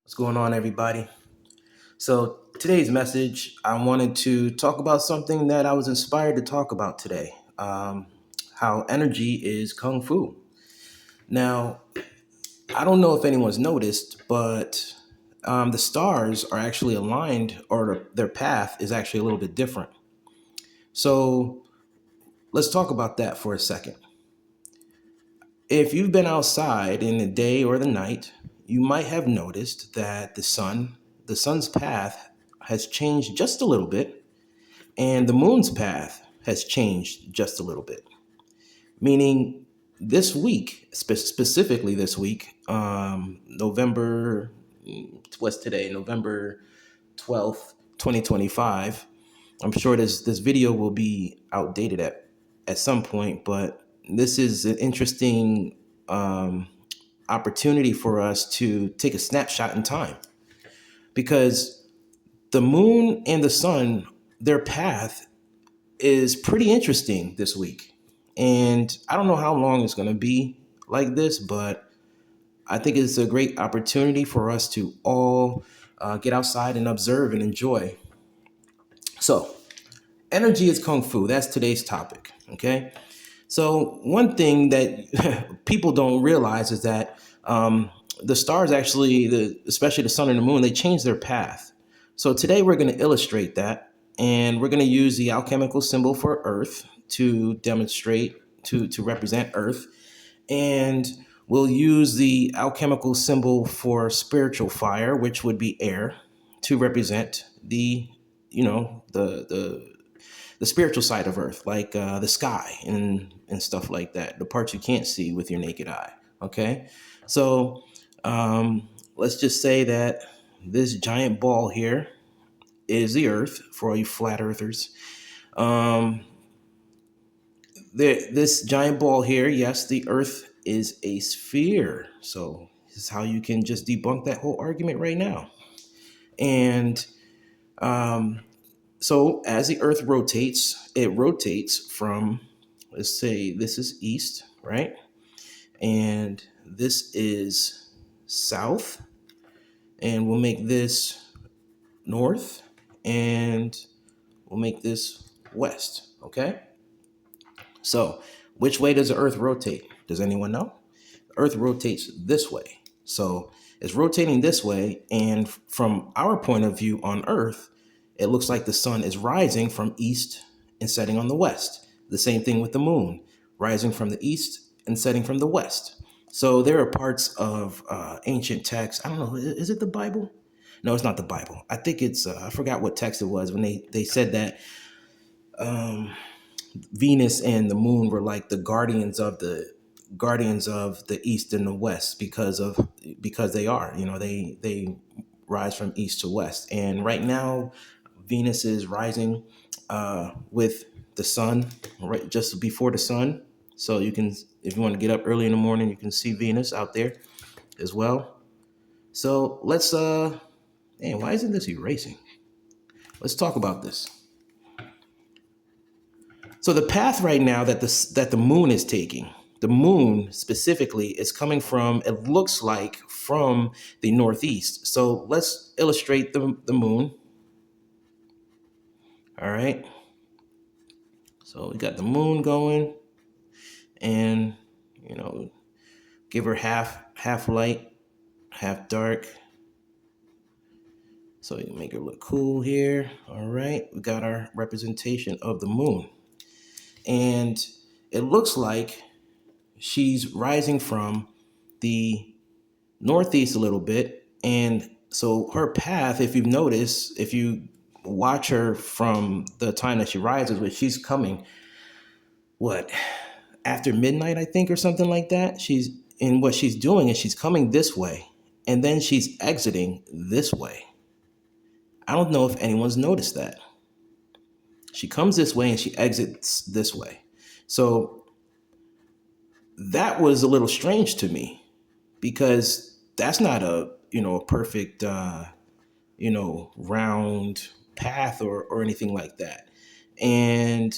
What's going on, everybody? So, today's message, I wanted to talk about something that I was inspired to talk about today, how energy is kung fu. Now, I don't know if anyone's noticed, but the stars are actually aligned, or their path is actually a little bit different. So, let's talk about that for a second. If you've been outside in the day or the night, you might have noticed that the sun's path has changed just a little bit, and the moon's path has changed just a little bit. Meaning, this week, specifically this week, November, what's today? November 12th, 2025. I'm sure this video will be outdated at some point, but this is an interesting opportunity for us to take a snapshot in time, because the moon and the sun, their path is pretty interesting this week. And I don't know how long it's going to be like this, but I think it's a great opportunity for us to all get outside and observe and enjoy. So, energy is kung fu. That's today's topic. Okay. So, one thing that people don't realize is that the stars actually, especially the sun and the moon, they change their path. So, today we're going to illustrate that, and we're going to use the alchemical symbol for Earth to demonstrate, to represent Earth. And we'll use the alchemical symbol for spiritual fire, which would be air, to represent the spiritual side of Earth, like the sky and stuff like that, the parts you can't see with your naked eye. Okay, so let's just say that this giant ball here is the Earth for all you flat earthers. Um, this giant ball here, yes, the Earth is a sphere. So this is how you can just debunk that whole argument right now. And um, So as the Earth rotates, it rotates from, let's say this is east, right? And this is south. And we'll make this north. And we'll make this west, okay? So which way does the Earth rotate? Does anyone know? The Earth rotates this way. So it's rotating this way. And from our point of view on Earth, it looks like the sun is rising from east and setting on the west. The same thing with the moon, rising from the east and setting from the west. So there are parts of ancient texts. I don't know, is it the Bible? No, it's not the Bible. I think it's, I forgot what text it was when they said that Venus and the moon were like the guardians of the east and the west, because they are, they rise from east to west. And right now Venus is rising with the sun, right just before the sun. So you can, if you want to get up early in the morning, you can see Venus out there as well. So let's man, why isn't this erasing? Let's talk about this. So the path right now that the moon is taking, the moon specifically is coming from, it looks like, from the northeast. So let's illustrate the moon. All right. So we got the moon going, and give her half light, half dark. So you make her look cool here. All right. We got our representation of the moon. And it looks like she's rising from the northeast a little bit. And so her path, if you've noticed, if you watch her from the time that she rises, which she's coming, what, after midnight, I think, or something like that. What she's doing is she's coming this way, and then she's exiting this way. I don't know if anyone's noticed that. She comes this way and she exits this way. So that was a little strange to me, because that's not a perfect round path or anything like that. And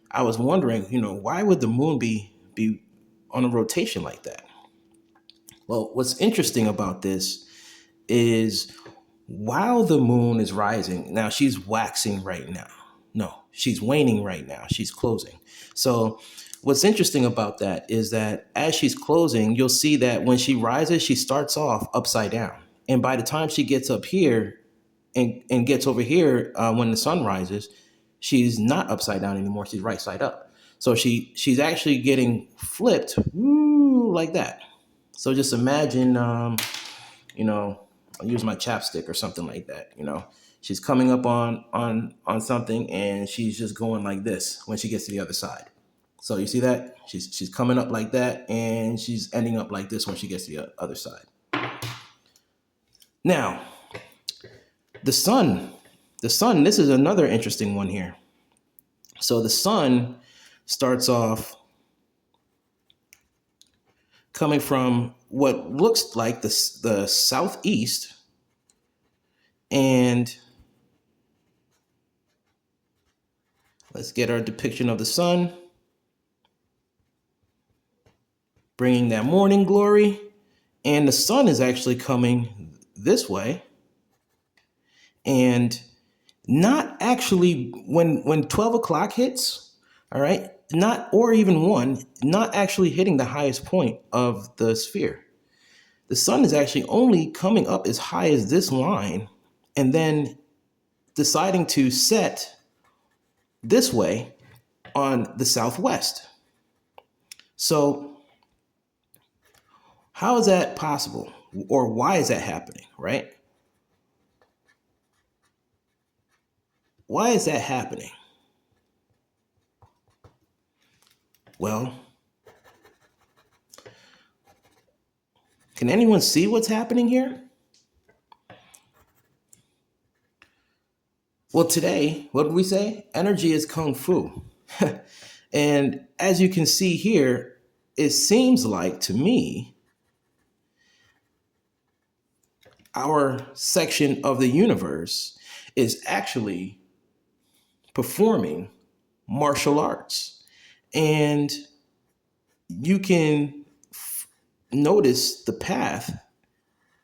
I was wondering, why would the moon be on a rotation like that? Well, what's interesting about this is while the moon is rising, now she's waxing right now. No, she's waning right now. She's closing. So, what's interesting about that is that as she's closing, you'll see that when she rises, she starts off upside down. And by the time she gets up here and gets over here when the sun rises, she's not upside down anymore. She's right side up. So she's actually getting flipped like that. So just imagine, you know, I'll use my chapstick or something like that. She's coming up on something and she's just going like this when she gets to the other side. So you see that she's coming up like that and she's ending up like this when she gets to the other side. Now, the sun, this is another interesting one here. So the sun starts off coming from what looks like the southeast, and let's get our depiction of the sun, bringing that morning glory. And the sun is actually coming this way, and not actually when 12 o'clock hits, all right, not, or even one, not actually hitting the highest point of the sphere. The sun is actually only coming up as high as this line and then deciding to set this way on the southwest. So how is that possible? Or why is that happening, right? Why is that happening? Well, can anyone see what's happening here? Well, today, what did we say? Energy is kung fu. And as you can see here, it seems like to me, our section of the universe is actually performing martial arts. And you can notice the path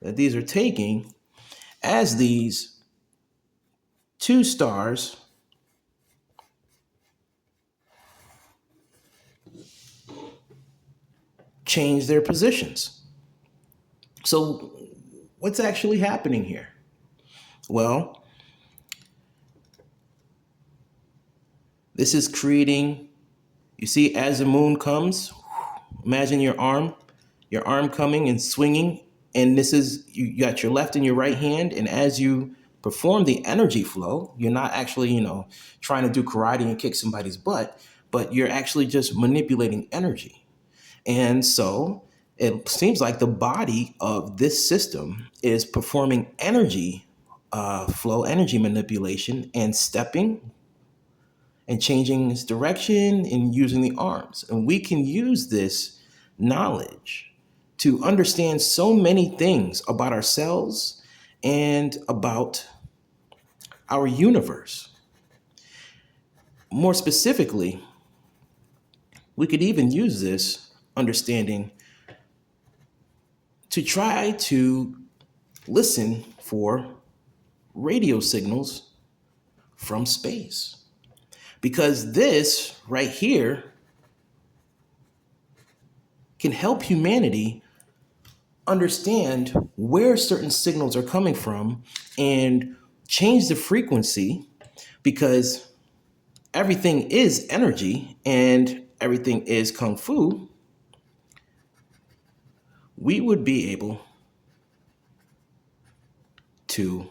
that these are taking as these two stars change their positions. So what's actually happening here? Well, this is creating, you see, as the moon comes, imagine your arm coming and swinging. And this is, you got your left and your right hand. And as you perform the energy flow, you're not actually, trying to do karate and kick somebody's butt, but you're actually just manipulating energy. And so it seems like the body of this system is performing energy flow, energy manipulation, and stepping and changing its direction and using the arms. And we can use this knowledge to understand so many things about ourselves and about our universe. More specifically, we could even use this understanding to try to listen for radio signals from space. Because this right here can help humanity understand where certain signals are coming from and change the frequency, because everything is energy and everything is kung fu. We would be able to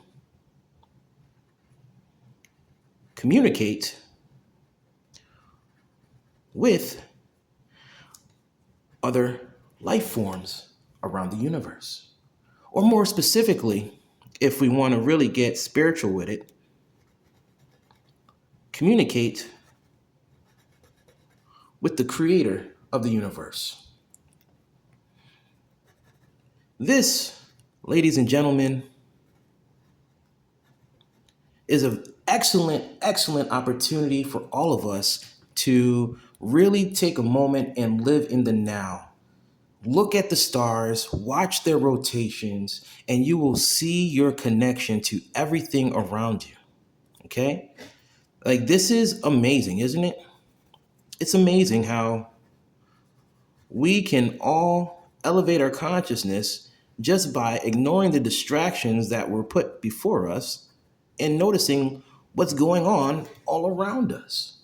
communicate with other life forms around the universe. Or more specifically, if we want to really get spiritual with it, communicate with the creator of the universe. This, ladies and gentlemen, is an excellent, excellent opportunity for all of us to really take a moment and live in the now. Look at the stars, watch their rotations, and you will see your connection to everything around you. Okay? Like, this is amazing, isn't it? It's amazing how we can all elevate our consciousness just by ignoring the distractions that were put before us and noticing what's going on all around us.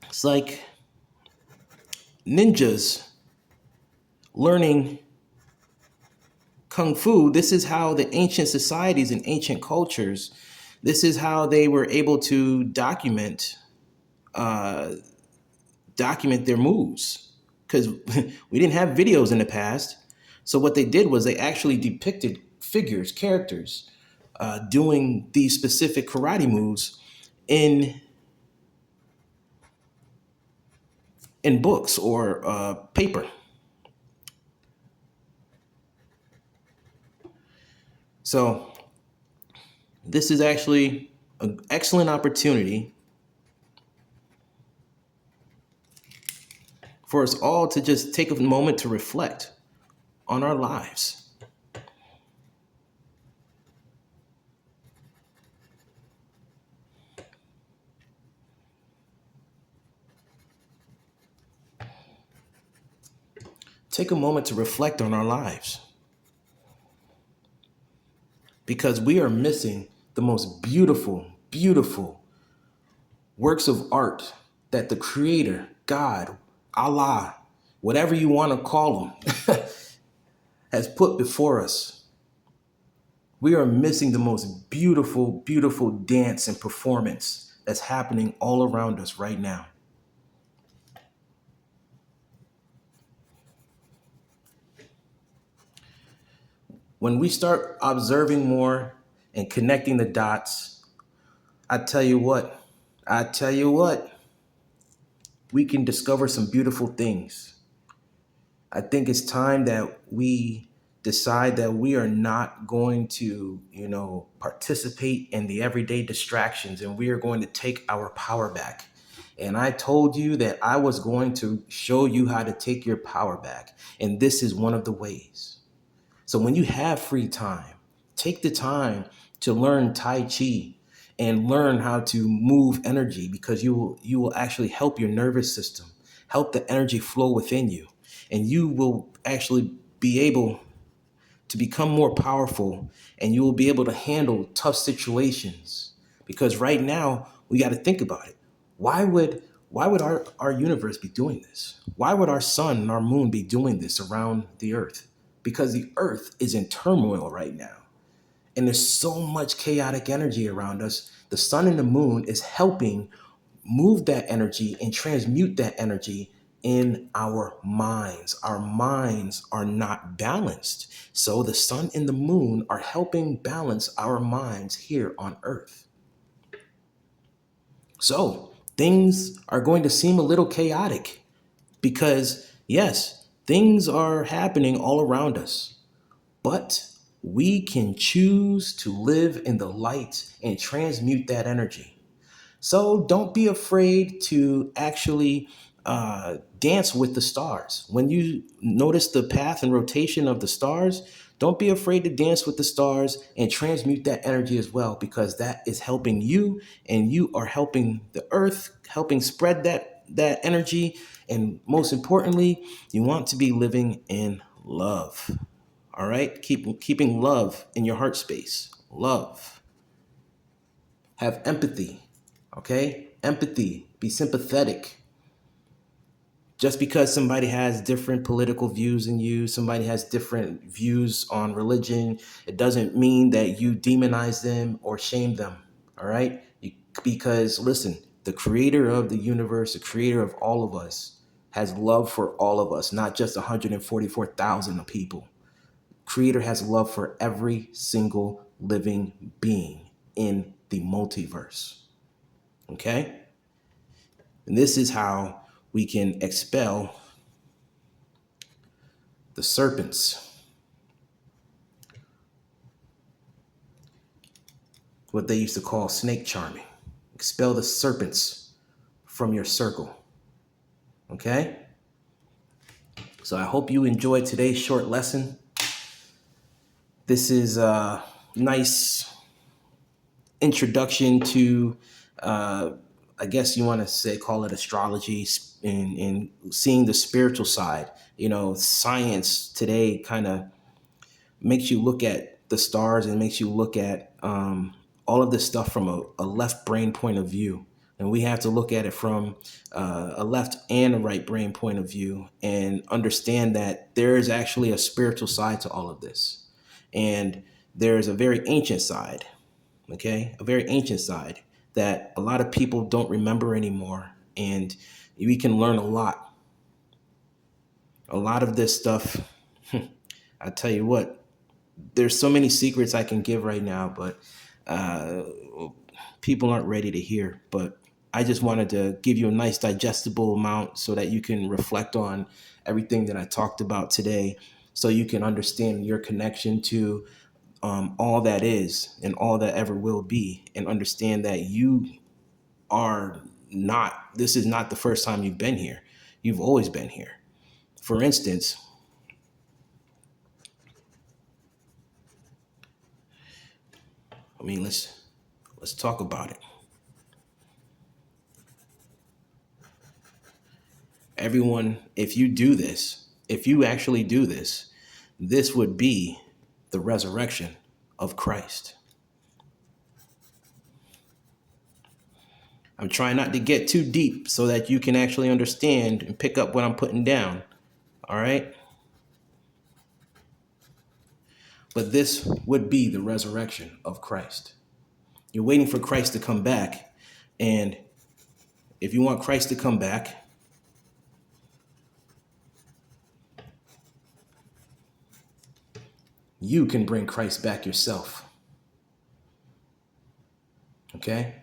It's like ninjas learning kung fu. This is how the ancient societies and ancient cultures, this is how they were able to uh, document their moves, because we didn't have videos in the past. So what they did was they actually depicted figures, characters, doing these specific karate moves in books or paper. So this is actually an excellent opportunity for us all to just take a moment to reflect on our lives. Take a moment to reflect on our lives, because we are missing the most beautiful, beautiful works of art that the Creator, God, Allah, whatever you want to call Him, has put before us. We are missing the most beautiful, beautiful dance and performance that's happening all around us right now. When we start observing more and connecting the dots, I tell you what, I tell you what, we can discover some beautiful things. I think it's time that we decide that we are not going to, participate in the everyday distractions, and we are going to take our power back. And I told you that I was going to show you how to take your power back. And this is one of the ways. So when you have free time, take the time to learn Tai Chi and learn how to move energy, because you will actually help your nervous system, help the energy flow within you, and you will actually be able to become more powerful, and you will be able to handle tough situations. Because right now we got to think about it. Why would our universe be doing this? Why would our sun and our moon be doing this around the earth? Because the earth is in turmoil right now. And there's so much chaotic energy around us. The sun and the moon is helping move that energy and transmute that energy in our minds. Our minds are not balanced. So the sun and the moon are helping balance our minds here on earth. So things are going to seem a little chaotic because, yes, things are happening all around us, but we can choose to live in the light and transmute that energy. So don't be afraid to actually dance with the stars. When you notice the path and rotation of the stars, don't be afraid to dance with the stars and transmute that energy as well, because that is helping you, and you are helping the earth, helping spread that energy. And most importantly, you want to be living in love. All right? Keeping love in your heart space. Love. Have empathy. Okay? Empathy. Be sympathetic. Just because somebody has different political views than you, somebody has different views on religion, it doesn't mean that you demonize them or shame them. All right? Because listen, the creator of the universe, the creator of all of us, has love for all of us, not just 144,000 people. Creator has love for every single living being in the multiverse. Okay? And this is how we can expel the serpents, what they used to call snake charming. Expel the serpents from your circle. Okay? So I hope you enjoyed today's short lesson. This is a nice introduction to, I guess you want to say, call it astrology, and seeing the spiritual side. Science today kind of makes you look at the stars and makes you look at all of this stuff from a left brain point of view. And we have to look at it from a left and a right brain point of view and understand that there is actually a spiritual side to all of this. And there's a very ancient side, okay? A very ancient side that a lot of people don't remember anymore. And we can learn a lot. A lot of this stuff, I tell you what, there's so many secrets I can give right now, but uh, people aren't ready to hear. But I just wanted to give you a nice digestible amount so that you can reflect on everything that I talked about today, so you can understand your connection to all that is and all that ever will be, and understand that you are not, this is not the first time you've been here. You've always been here. For instance, let's talk about it. Everyone, if you actually do this, this would be the resurrection of Christ. I'm trying not to get too deep so that you can actually understand and pick up what I'm putting down. All right? But this would be the resurrection of Christ. You're waiting for Christ to come back. And if you want Christ to come back, you can bring Christ back yourself. Okay?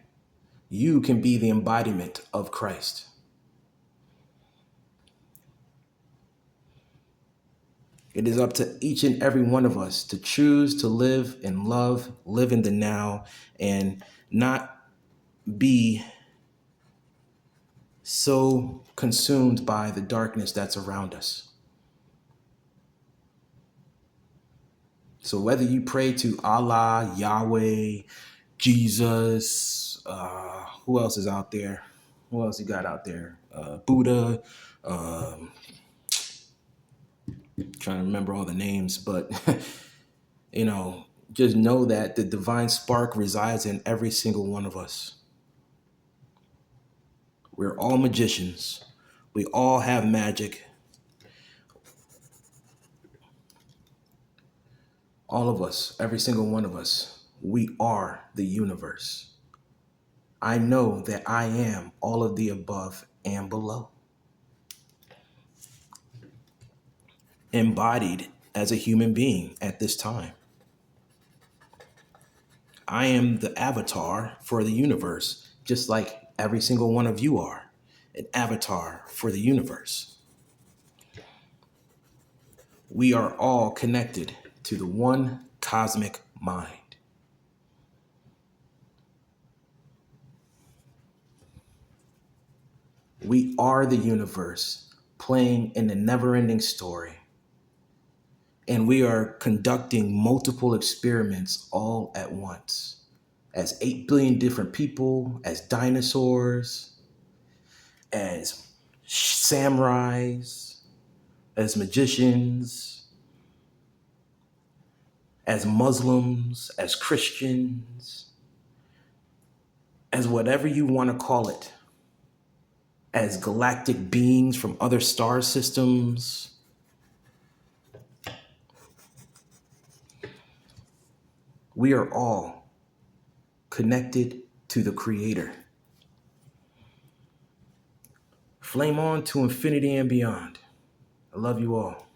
You can be the embodiment of Christ. It is up to each and every one of us to choose to live in love, live in the now, and not be so consumed by the darkness that's around us. So whether you pray to Allah, Yahweh, Jesus, who else is out there? Who else you got out there? Buddha, trying to remember all the names, but just know that the divine spark resides in every single one of us. We're all magicians. We all have magic. All of us, every single one of us, we are the universe. I know that I am all of the above and below. Embodied as a human being at this time. I am the avatar for the universe, just like every single one of you are an avatar for the universe. We are all connected to the one cosmic mind. We are the universe playing in a never-ending story. And we are conducting multiple experiments all at once. As 8 billion different people, as dinosaurs, as samurais, as magicians, as Muslims, as Christians, as whatever you want to call it, as galactic beings from other star systems. We are all connected to the Creator. Flame on to infinity and beyond. I love you all.